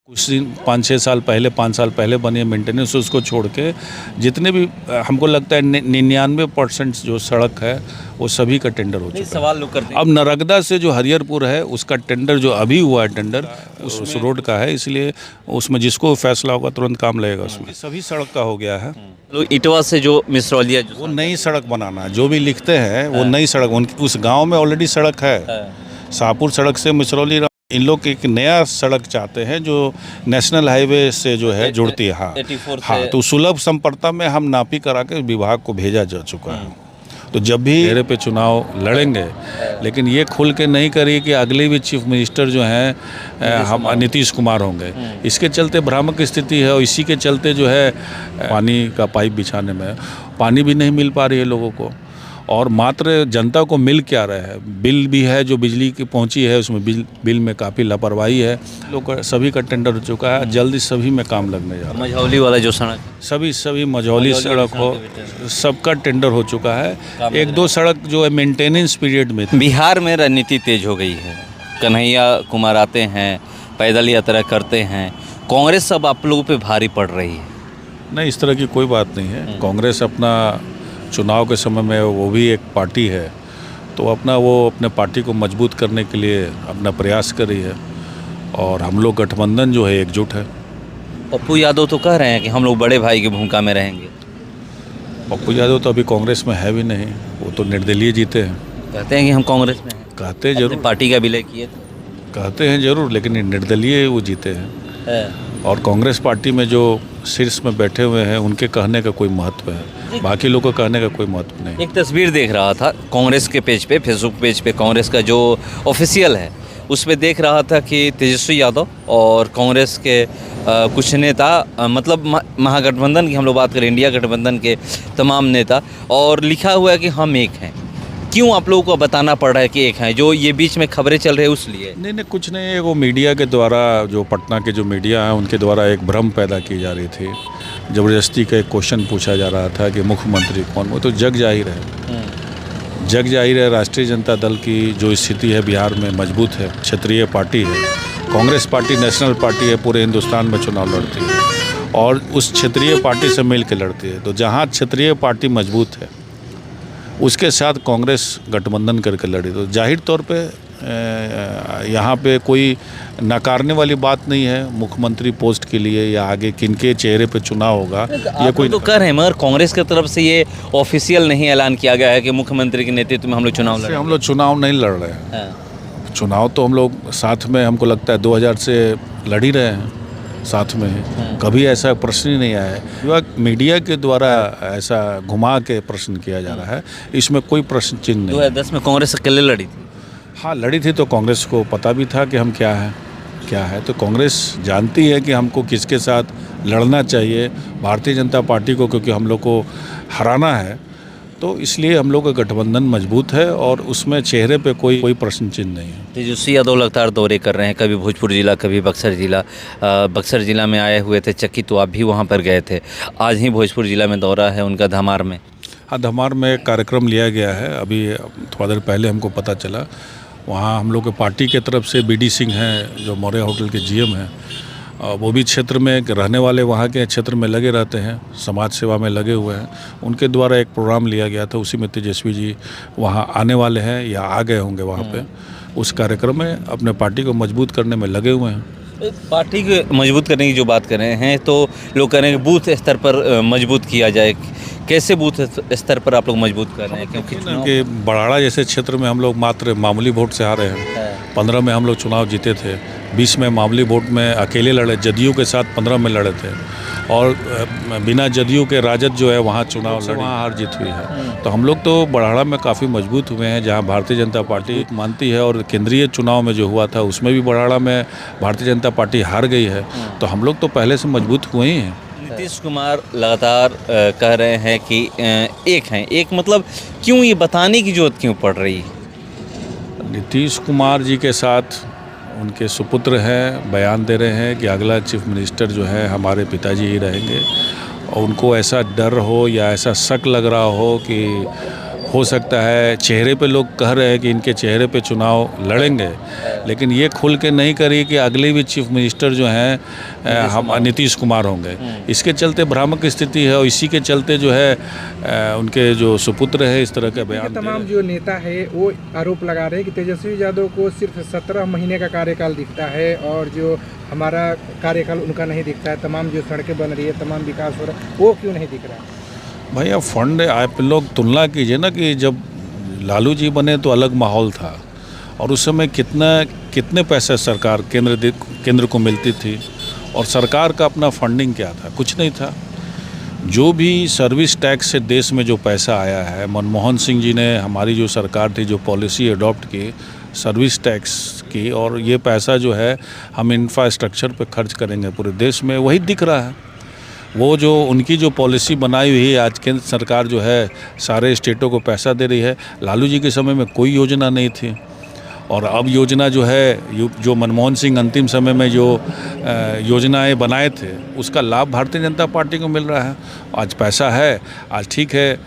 उस दिन 5 साल पहले बनी है, मेंटेनेंस उसको छोड़ के जितने भी हमको लगता है 99% जो सड़क है वो सभी का टेंडर हो चुका है। सवाल लोग करते हैं अब नरगदा से जो हरिहरपुर है उसका टेंडर जो अभी हुआ है टेंडर उस रोड का है, इसलिए उसमें जिसको फैसला होगा तुरंत काम लगेगा उसमें। सभी सड़क का हो गया है। लोग इटवा से जो मिसरौलिया वो नई सड़क बनाना जो भी लिखते हैं वो नई सड़क, उनकी उस गांव में ऑलरेडी सड़क है। शाहपुर सड़क से मिसरौली इन लोग एक नया सड़क चाहते हैं जो नेशनल हाईवे से जो है जुड़ती है। हाँ, तो सुलभ संपर्कता में हम नापी करा के विभाग को भेजा जा चुका है। तो जब भी चेहरे पे चुनाव लड़ेंगे, लेकिन ये खुल के नहीं करिए कि अगले भी चीफ मिनिस्टर जो हैं हम नीतीश कुमार होंगे। इसके चलते भ्रामक स्थिति है और इसी के चलते जो है पानी का पाइप बिछाने में पानी भी नहीं मिल पा रही है लोगों को, और मात्र जनता को मिल क्या रहा है, बिल भी है जो बिजली की पहुंची है उसमें बिल में काफ़ी लापरवाही है। लोग सभी का टेंडर हो चुका है, जल्दी सभी में काम लगने जा रहा है। मझौली वाला जो सड़क, सभी मझौली सड़क हो, सबका टेंडर हो चुका है। एक दो सड़क जो है मेंटेनेंस पीरियड में। बिहार में राजनीति तेज हो गई है। कन्हैया कुमार आते हैं, पैदल यात्रा करते हैं, कांग्रेस अब आप लोगों पे भारी पड़ रही है। नहीं, इस तरह की कोई बात नहीं है। कांग्रेस अपना चुनाव के समय में वो भी एक पार्टी है, तो अपने पार्टी को मजबूत करने के लिए अपना प्रयास कर रही है, और हम लोग गठबंधन जो है एकजुट है। पप्पू यादव तो कह रहे हैं कि हम लोग बड़े भाई की भूमिका में रहेंगे। पप्पू यादव तो अभी कांग्रेस में है भी नहीं, वो तो निर्दलीय जीते हैं। कहते हैं कि हम कांग्रेस में हैं, कहते हैं जरूर, पार्टी का विलय किए थे, कहते हैं जरूर, लेकिन निर्दलीय वो जीते हैं। और कांग्रेस पार्टी में जो शीर्ष में बैठे हुए हैं उनके कहने का कोई महत्व है, बाकी लोगों का कहने का कोई महत्व नहीं। एक तस्वीर देख रहा था कांग्रेस के पेज पे, फेसबुक पेज पे कांग्रेस का जो ऑफिशियल है उस पर देख रहा था कि तेजस्वी यादव और कांग्रेस के कुछ नेता, मतलब महागठबंधन की हम लोग बात करें, इंडिया गठबंधन के तमाम नेता, और लिखा हुआ है कि हम एक हैं। क्यों आप लोगों को बताना पड़ रहा है कि एक हैं? जो ये बीच में खबरें चल रही है उसलिए? नहीं, कुछ नहीं, वो मीडिया के द्वारा, जो पटना के जो मीडिया है उनके द्वारा एक भ्रम पैदा की जा रही थी। ज़बरदस्ती का एक क्वेश्चन पूछा जा रहा था कि मुख्यमंत्री कौन, वो तो जग जाहिर है। राष्ट्रीय जनता दल की जो स्थिति है बिहार में मजबूत है, क्षेत्रीय पार्टी है, कांग्रेस पार्टी नेशनल पार्टी है, पूरे हिंदुस्तान में चुनाव लड़ती है और उस क्षेत्रीय पार्टी से मिल के लड़ती है। तो जहाँ क्षेत्रीय पार्टी मजबूत है उसके साथ कांग्रेस गठबंधन करके लड़ी, तो जाहिर तौर पे यहाँ पे कोई नकारने वाली बात नहीं है मुख्यमंत्री पोस्ट के लिए, या आगे किनके चेहरे पे चुनाव होगा ये कोई तो कर रहे हैं, मगर कांग्रेस की तरफ से ये ऑफिशियल नहीं ऐलान किया गया है कि मुख्यमंत्री के नेतृत्व में हम लोग चुनाव लड़ रहे हैं। हम लोग चुनाव नहीं लड़ रहे हैं। चुनाव तो हम लोग साथ में, हमको लगता है 2000 से लड़ ही रहे हैं साथ में, कभी ऐसा प्रश्न ही नहीं आया है। मीडिया के द्वारा ऐसा घुमा के प्रश्न किया जा रहा है, इसमें कोई प्रश्न चिन्ह नहीं। 2010 में कांग्रेस अकेले लड़ी थी। हाँ, लड़ी थी, तो कांग्रेस को पता भी था कि हम क्या है, तो कांग्रेस जानती है कि हमको किसके साथ लड़ना चाहिए, भारतीय जनता पार्टी को, क्योंकि हम लोग को हराना है, तो इसलिए हम लोग का गठबंधन मजबूत है और उसमें चेहरे पे कोई प्रश्न चिन्ह नहीं है। तेजस्वी यादव लगातार दौरे कर रहे हैं, कभी भोजपुर जिला, कभी बक्सर जिला। बक्सर जिला में आए हुए थे चक्की, तो आप भी वहाँ पर गए थे। आज ही भोजपुर जिला में दौरा है उनका, धमार में। हाँ, धमार में एक कार्यक्रम लिया गया है, अभी थोड़ा देर पहले हमको पता चला। वहाँ हम लोग के पार्टी के तरफ से BD सिंह हैं जो मौर्य होटल के GM हैं, वो भी क्षेत्र में रहने वाले, वहाँ के क्षेत्र में लगे रहते हैं, समाज सेवा में लगे हुए हैं। उनके द्वारा एक प्रोग्राम लिया गया था, उसी में तेजस्वी जी वहाँ आने वाले हैं या आ गए होंगे वहाँ पे। उस कार्यक्रम में अपने पार्टी को मजबूत करने में लगे हुए हैं। पार्टी को मजबूत करने की जो बात कर रहे हैं, तो लोग कह रहे हैं कि बूथ स्तर पर मजबूत किया जाए। कैसे बूथ स्तर पर आप लोग मजबूत कर रहे हैं? क्योंकि बड़ाड़ा जैसे क्षेत्र में हम लोग मात्र मामूली वोट से हारे हैं। 15 में हम लोग चुनाव जीते थे, 20 में मामूली वोट में अकेले लड़े, जदयू के साथ 15 में लड़े थे, और बिना जदयू के राजद जो है वहाँ चुनाव लड़े, वहाँ हार जीत हुई है। तो हम लोग तो बड़ाड़ा में काफ़ी मजबूत हुए हैं, जहाँ भारतीय जनता पार्टी मानती है, और केंद्रीय चुनाव में जो हुआ था उसमें भी बड़ाड़ा में भारतीय जनता पार्टी हार गई है। तो हम लोग तो पहले से मजबूत हुए ही हैं। नीतीश कुमार लगातार कह रहे हैं कि एक हैं, एक मतलब क्यों, ये बताने की जरूरत क्यों पड़ रही है? नीतीश कुमार जी के साथ उनके सुपुत्र हैं, बयान दे रहे हैं कि अगला चीफ मिनिस्टर जो है हमारे पिताजी ही रहेंगे, और उनको ऐसा डर हो या ऐसा शक लग रहा हो कि हो सकता है चेहरे पे लोग कह रहे हैं कि इनके चेहरे पे चुनाव लड़ेंगे, लेकिन ये खुल के नहीं करी कि अगले भी चीफ मिनिस्टर जो हैं हम नीतीश कुमार होंगे। इसके चलते भ्रामक स्थिति है और इसी के चलते जो है उनके जो सुपुत्र है इस तरह का बयान। तमाम जो नेता है वो आरोप लगा रहे हैं कि तेजस्वी यादव को सिर्फ 17 महीने का कार्यकाल दिखता है और जो हमारा कार्यकाल उनका नहीं दिखता है। तमाम जो सड़कें बन रही है, तमाम विकास हो रहा है, वो क्यों नहीं दिख रहा है? भैया फंड आप लोग तुलना कीजिए ना कि जब लालू जी बने तो अलग माहौल था और उस समय कितने पैसे सरकार केंद्र को मिलती थी और सरकार का अपना फंडिंग क्या था? कुछ नहीं था। जो भी सर्विस टैक्स से देश में जो पैसा आया है, मनमोहन सिंह जी ने हमारी जो सरकार थी जो पॉलिसी अडॉप्ट की सर्विस टैक्स की, और ये पैसा जो है हम इंफ्रास्ट्रक्चर पे खर्च करेंगे पूरे देश में, वही दिख रहा है। वो जो उनकी जो पॉलिसी बनाई हुई है, आज केंद्र सरकार जो है सारे स्टेटों को पैसा दे रही है। लालू जी के समय में कोई योजना नहीं थी और अब योजना जो है जो मनमोहन सिंह अंतिम समय में जो योजनाएं बनाए थे उसका लाभ भारतीय जनता पार्टी को मिल रहा है। आज पैसा है, आज ठीक है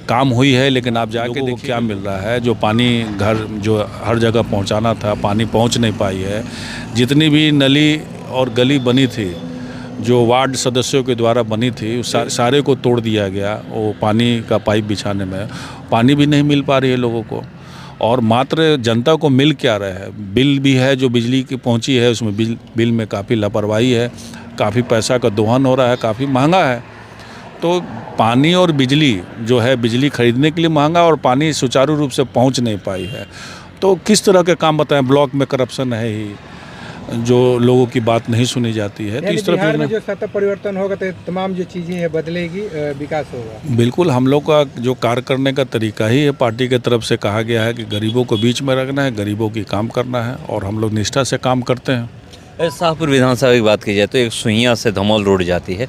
काम हुई है, लेकिन आप जाके देखिए क्या मिल रहा है। जो पानी घर जो हर जगह पहुंचाना था पानी पहुंच नहीं पाई है। जितनी भी नली और गली बनी थी जो वार्ड सदस्यों के द्वारा बनी थी सारे को तोड़ दिया गया। वो पानी का पाइप बिछाने में पानी भी नहीं मिल पा रही है लोगों को, और मात्र जनता को मिल क्या रहा है। बिल भी है जो बिजली की पहुंची है, उसमें बिल में काफ़ी लापरवाही है, काफ़ी पैसा का दोहन हो रहा है, काफ़ी महंगा है। तो पानी और बिजली जो है, बिजली खरीदने के लिए महंगा और पानी सुचारू रूप से पहुंच नहीं पाई है। तो किस तरह के काम बताएं? ब्लॉक में करप्शन है ही, जो लोगों की बात नहीं सुनी जाती है। तो इस तरह बिहार में जो सत्ता परिवर्तन होगा तो तमाम जो चीज़ें हैं बदलेगी, विकास होगा। बिल्कुल, हम लोग का जो कार्य करने का तरीका ही है, पार्टी की तरफ से कहा गया है कि गरीबों को बीच में रखना है, गरीबों की काम करना है, और हम लोग निष्ठा से काम करते हैं। शाहपुर विधानसभा की बात की जाए तो एक सुइयाँ से धमौल रोड जाती है,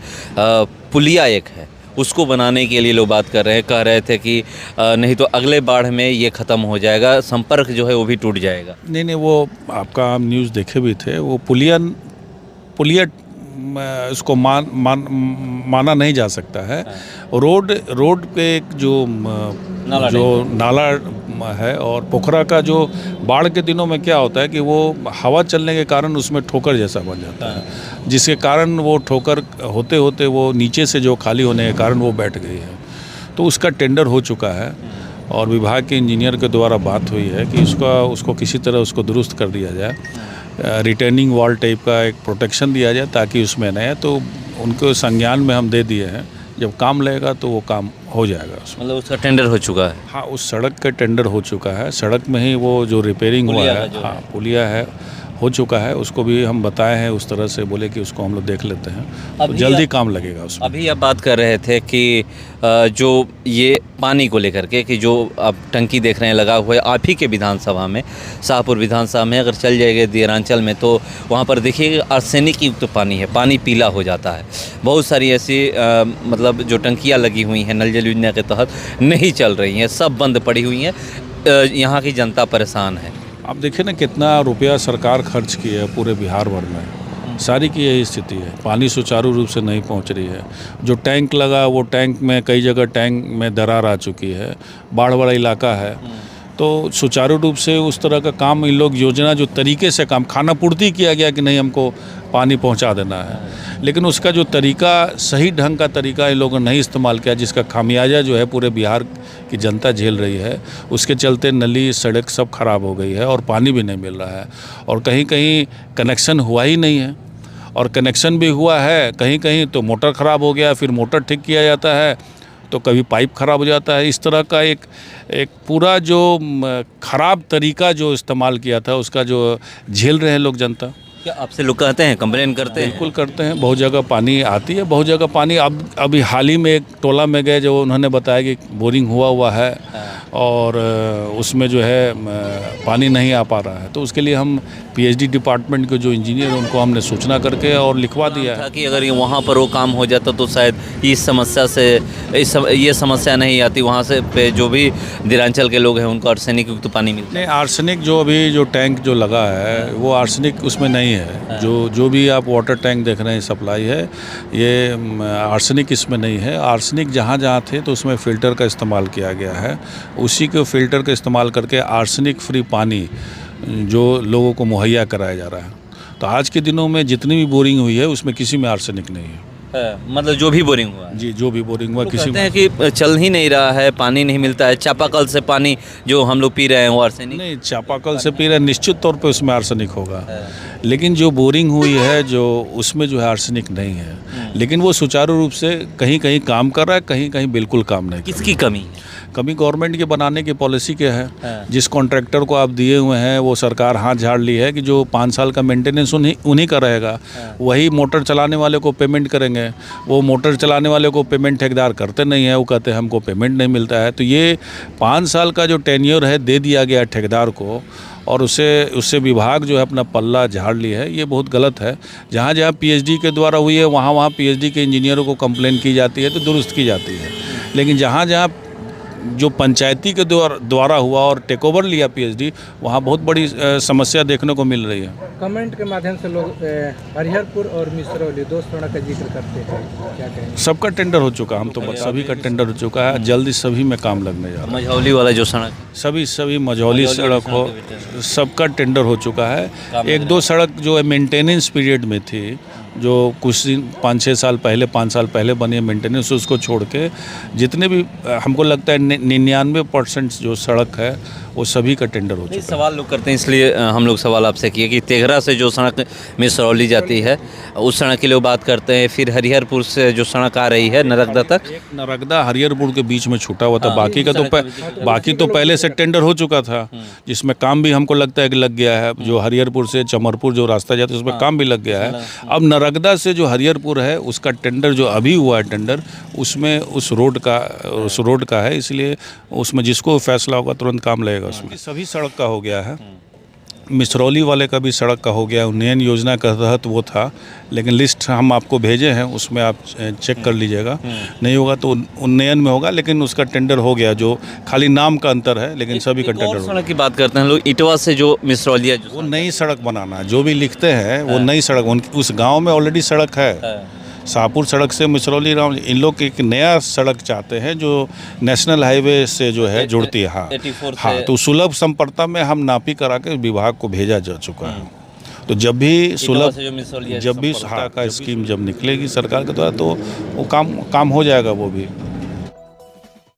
पुलिया एक है, उसको बनाने के लिए लोग बात कर रहे हैं, कह रहे थे कि नहीं तो अगले बाढ़ में ये ख़त्म हो जाएगा, संपर्क जो है वो भी टूट जाएगा। नहीं, वो आपका हम न्यूज़ देखे भी थे। वो पुलिया इसको माना नहीं जा सकता है। रोड पे एक जो नाला है, और पोखरा का जो बाढ़ के दिनों में क्या होता है कि वो हवा चलने के कारण उसमें ठोकर जैसा बन जाता है, जिसके कारण वो ठोकर होते होते वो नीचे से जो खाली होने के कारण वो बैठ गई है। तो उसका टेंडर हो चुका है और विभाग के इंजीनियर के द्वारा बात हुई है कि उसको किसी तरह उसको दुरुस्त कर दिया जाए, रिटेनिंग वॉल टाइप का एक प्रोटेक्शन दिया जाए ताकि उसमें नहीं है। तो उनको संज्ञान में हम दे दिए हैं, जब काम लगेगा तो वो काम हो जाएगा। मतलब उसका टेंडर हो चुका है? हाँ, उस सड़क का टेंडर हो चुका है। सड़क में ही वो जो रिपेयरिंग हुआ है, हाँ पुलिया है, हो चुका है। उसको भी हम बताए हैं उस तरह से, बोले कि उसको हम लोग देख लेते हैं, तो जल्दी काम लगेगा उसमें। अभी आप बात कर रहे थे कि जो ये पानी को लेकर के कि जो आप टंकी देख रहे हैं लगा हुआ है आप ही के विधानसभा में, शाहपुर विधानसभा में अगर चल जाएगा दियरांचल में तो वहाँ पर देखिए आर्सेनिक युक्त पानी है, पानी पीला हो जाता है। बहुत सारी ऐसी मतलब जो टंकियाँ लगी हुई हैं नल जल योजना के तहत नहीं चल रही हैं, सब बंद पड़ी हुई हैं। यहाँ की जनता परेशान है। आप देखिए ना कितना रुपया सरकार खर्च की है पूरे बिहार भर में, सारी की यही स्थिति है। पानी सुचारू रूप से नहीं पहुंच रही है। जो टैंक लगा वो टैंक में कई जगह टैंक में दरार आ चुकी है, बाढ़ वाला इलाका है। तो सुचारू रूप से उस तरह का काम इन लोग योजना जो तरीके से काम खाना पूर्ति किया गया कि नहीं हमको पानी पहुंचा देना है, लेकिन उसका जो तरीका सही ढंग का तरीका इन लोगों ने नहीं इस्तेमाल किया, जिसका खामियाजा जो है पूरे बिहार की जनता झेल रही है। उसके चलते नली सड़क सब खराब हो गई है और पानी भी नहीं मिल रहा है, और कहीं कहीं कनेक्शन हुआ ही नहीं है, और कनेक्शन भी हुआ है कहीं कहीं तो मोटर ख़राब हो गया, फिर मोटर ठीक किया जाता है तो कभी पाइप ख़राब हो जाता है। इस तरह का एक पूरा जो ख़राब तरीका जो इस्तेमाल किया था उसका जो झेल रहे हैं लोग जनता। क्या आपसे लोग कहते हैं, कंप्लेन करते हैं? बिल्कुल करते हैं। बहुत जगह पानी आती है, बहुत जगह पानी अभी हाल ही में एक टोला में गए जो उन्होंने बताया कि बोरिंग हुआ है और उसमें जो है पानी नहीं आ पा रहा है। तो उसके लिए हम पीएचडी डिपार्टमेंट के जो इंजीनियर हैं उनको हमने सूचना करके और लिखवा दिया है कि अगर वहाँ पर वो काम हो जाता तो शायद इस समस्या से ये समस्या नहीं आती। वहाँ से पे जो भी दिरांचल के लोग हैं उनको आर्सेनिक युक्त पानी मिलता है। नहीं, आर्सेनिक जो अभी जो टैंक जो लगा है वो आर्सेनिक उसमें नहीं है। जो भी आप वाटर टैंक देख रहे हैं सप्लाई है, ये आर्सेनिक इसमें नहीं है। आर्सेनिक जहाँ जहाँ थे तो उसमें फ़िल्टर का इस्तेमाल किया गया है। उसी के फ़िल्टर का इस्तेमाल करके आर्सेनिक फ्री पानी जो लोगों को मुहैया कराया जा रहा है। तो आज के दिनों में जितनी भी बोरिंग हुई है उसमें किसी में आर्सेनिक नहीं है। मतलब जो भी बोरिंग हुआ है। जी, जो भी बोरिंग हुआ किसी कहते हैं कि चल ही नहीं रहा है, पानी नहीं मिलता है, चापाकल से पानी जो हम लोग पी रहे हैं वो आर्सेनिक नहीं, चापाकल से पी रहे निश्चित तौर पे उसमें आर्सेनिक होगा। लेकिन जो बोरिंग हुई है जो उसमें जो है आर्सेनिक नहीं है। लेकिन वो सुचारू रूप से कहीं कहीं काम कर रहा है, कहीं कहीं बिल्कुल काम नहीं। किसकी कमी है? कमी गवर्नमेंट के बनाने की पॉलिसी के है। जिस कॉन्ट्रैक्टर को आप दिए हुए हैं वो सरकार हाथ झाड़ ली है कि जो 5 साल का मेंटेनेंस उन्हीं का रहेगा। वही मोटर चलाने वाले को पेमेंट करेंगे। वो मोटर चलाने वाले को पेमेंट ठेकेदार करते नहीं है, वो कहते हैं हमको पेमेंट नहीं मिलता है। तो ये 5 साल का जो टेन्योर है दे दिया गया ठेकेदार को, और उससे विभाग जो है अपना पल्ला झाड़ ली है। ये बहुत गलत है। जहाँ जहाँ पीएचडी के द्वारा हुई है वहाँ पीएचडी के इंजीनियरों को कंप्लेन की जाती है तो दुरुस्त की जाती है। लेकिन जहाँ जहाँ जो पंचायती के द्वारा हुआ और टेक ओवर लिया पीएचडी, वहाँ बहुत बड़ी समस्या देखने को मिल रही है। कमेंट के माध्यम से लोग हरिहरपुर और मिसरौली 2 सड़क का जिक्र करते हैं, क्या कहेंगे? सबका टेंडर हो चुका, हम तो सभी का टेंडर हो चुका है। जल्दी सभी में काम लगने जा रहा है। मझौली वाला जो सड़क, सभी मझौली सड़क हो, सबका टेंडर हो चुका है। 1-2 सड़क जो है मेंटेनेंस पीरियड में थी, जो कुछ दिन 5-6 साल पहले 5 साल पहले बनी है मेंटेनेंस, उसको छोड़ के जितने भी हमको लगता है 99% जो सड़क है वो सभी का टेंडर हो चुका है। सवाल लोग करते हैं इसलिए हम लोग सवाल आपसे किए कि तेघरा से जो सड़क मिसरौली जाती है उस सड़क की लोग बात करते हैं। फिर हरिहरपुर से जो सड़क आ रही है नरगदा तक, नरगदा हरिहरपुर के बीच में छूटा हुआ था। बाकी तो पहले से टेंडर हो चुका था, जिसमें काम भी हमको लगता है कि लग गया है। जो हरिहरपुर से चमरपुर जो रास्ता जाता है उसमें काम भी लग गया है। अब नरगदा से जो हरिहरपुर है उसका टेंडर जो अभी हुआ है टेंडर, उसमें उस रोड का है। इसलिए उसमें जिसको फैसला होगा तुरंत काम लगेगा उसमें। सभी सड़क का हो गया है। मिसरौली वाले का भी सड़क का हो गया। उन्नयन योजना के तहत वो था, लेकिन लिस्ट हम आपको भेजे हैं, उसमें आप चेक कर लीजिएगा। नहीं होगा तो उन्नयन में होगा, लेकिन उसका टेंडर हो गया। जो खाली नाम का अंतर है, लेकिन सभी का टेंडर होगा। सड़क की बात करते हैं लोग, इटवा से जो मिसरौलिया वो नई सड़क बनाना, जो भी लिखते हैं वो नई सड़क। उस गाँव में ऑलरेडी सड़क है। शाहपुर सड़क से मिसरौली राम, इन लोग एक नया सड़क चाहते हैं जो नेशनल हाईवे से जो है जुड़ती है। हाँ, तो सुलभ संपर्कता में हम नापी करा के विभाग को भेजा जा चुका है। तो जब भी का स्कीम जब निकलेगी सरकार के द्वारा तो वो काम हो जाएगा वो भी।